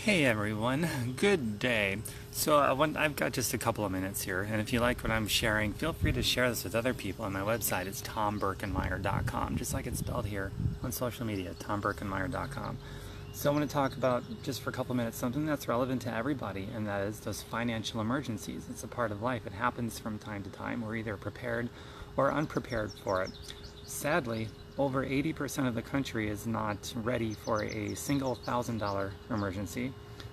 Hey everyone, good day. So I've got just a couple of minutes here, and if you like what I'm sharing, feel free to share this with other people on my website. It's tomberkenmeyer.com, just like it's spelled here on social media, tomberkenmeyer.com. So I want to talk about, just for a couple of minutes, something that's relevant to everybody, and that is those financial emergencies. It's a part of life. It happens from time to time. We're either prepared or unprepared for it. Sadly, over 80% of the country is not ready for a single $1,000 emergency.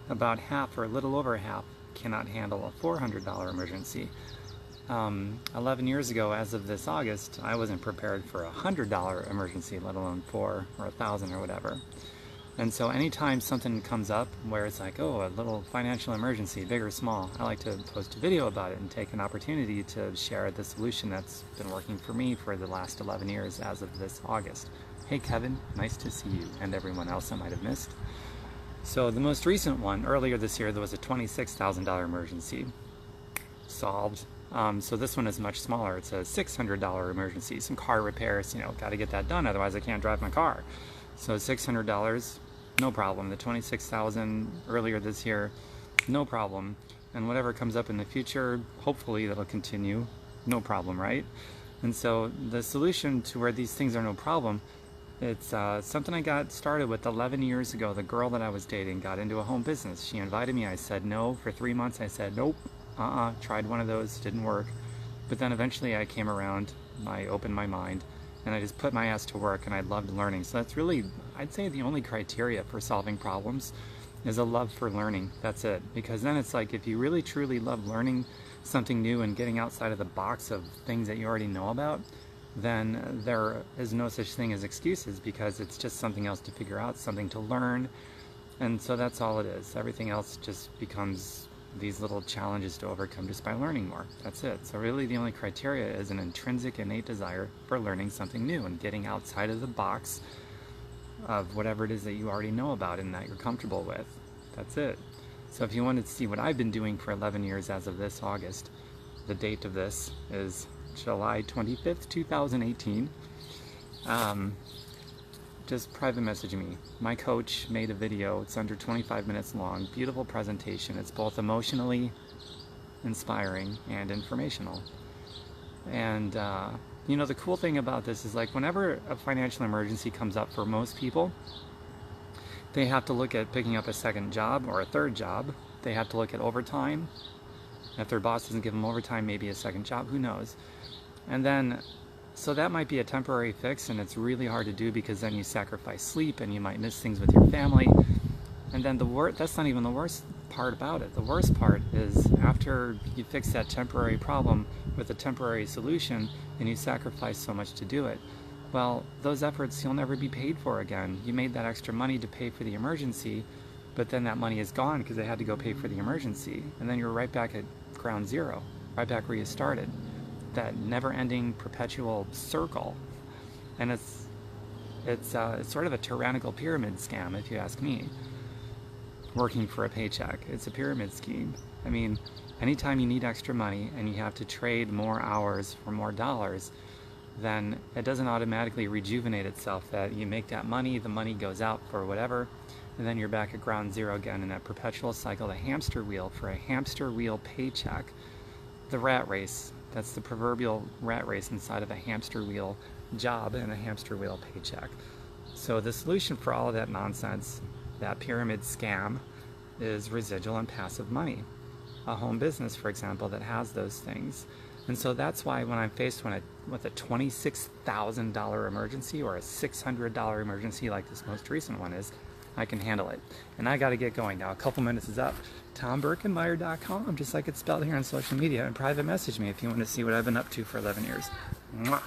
About half, or a little over half, cannot handle a $400 emergency. 11 years ago, as of this August, I wasn't prepared for a $100 emergency, let alone $4 or $1,000 or whatever. And so anytime something comes up where it's like, oh, a little financial emergency, big or small, I like to post a video about it and take an opportunity to share the solution that's been working for me for the last 11 years as of this August. Hey Kevin, nice to see you, and everyone else I might have missed. So the most recent one, earlier this year, there was a $26,000 emergency solved. So this one is much smaller. It's a $600 emergency, some car repairs, got to get that done, otherwise I can't drive my car. So $600, no problem. The $26,000 earlier this year, no problem. And whatever comes up in the future, hopefully that'll continue, no problem, right? And so the solution to where these things are no problem, it's something I got started with 11 years ago. The girl that I was dating got into a home business. She invited me. I said no. For 3 months I said nope, tried one of those, didn't work. But then eventually I came around, I opened my mind, and I just put my ass to work, and I loved learning. So that's really, I'd say, the only criteria for solving problems is a love for learning. That's it. Because then it's like, if you really truly love learning something new and getting outside of the box of things that you already know about, then there is no such thing as excuses, because it's just something else to figure out, something to learn. And so that's all it is. Everything else just becomes these little challenges to overcome just by learning more. That's it. So really the only criteria is an intrinsic, innate desire for learning something new and getting outside of the box of whatever it is that you already know about and that you're comfortable with. That's it. So if you wanted to see what I've been doing for 11 years as of this August, the date of this is July 25th, 2018. Just private message me. My coach made a video. It's under 25 minutes long. Beautiful presentation. It's both emotionally inspiring and informational. And the cool thing about this is, like, whenever a financial emergency comes up for most people, they have to look at picking up a second job or a third job. They have to look at overtime. If their boss doesn't give them overtime, maybe a second job, who knows? And then, so that might be a temporary fix, and it's really hard to do, because then you sacrifice sleep and you might miss things with your family. And then that's not even the worst part about it. The worst part is, after you fix that temporary problem with a temporary solution and you sacrifice so much to do it, well, those efforts you'll never be paid for again. You made that extra money to pay for the emergency, but then that money is gone because they had to go pay for the emergency. And then you're right back at ground zero, right back where you started. That never-ending perpetual circle. And it's sort of a tyrannical pyramid scam, if you ask me. Working for a paycheck, it's a pyramid scheme. I mean, anytime you need extra money and you have to trade more hours for more dollars, then it doesn't automatically rejuvenate itself. That you make that money, the money goes out for whatever, and then you're back at ground zero again in that perpetual cycle, the hamster wheel for a hamster wheel paycheck. The rat race. That's the proverbial rat race inside of a hamster wheel job and a hamster wheel paycheck. So the solution for all of that nonsense, that pyramid scam, is residual and passive money. A home business, for example, that has those things. And so that's why when I'm faced with a $26,000 emergency or a $600 emergency like this most recent one is, I can handle it. And I got to get going now. A couple minutes is up. tomberkenmeyer.com, just like it's spelled here on social media, and private message me if you want to see what I've been up to for 11 years. Mwah.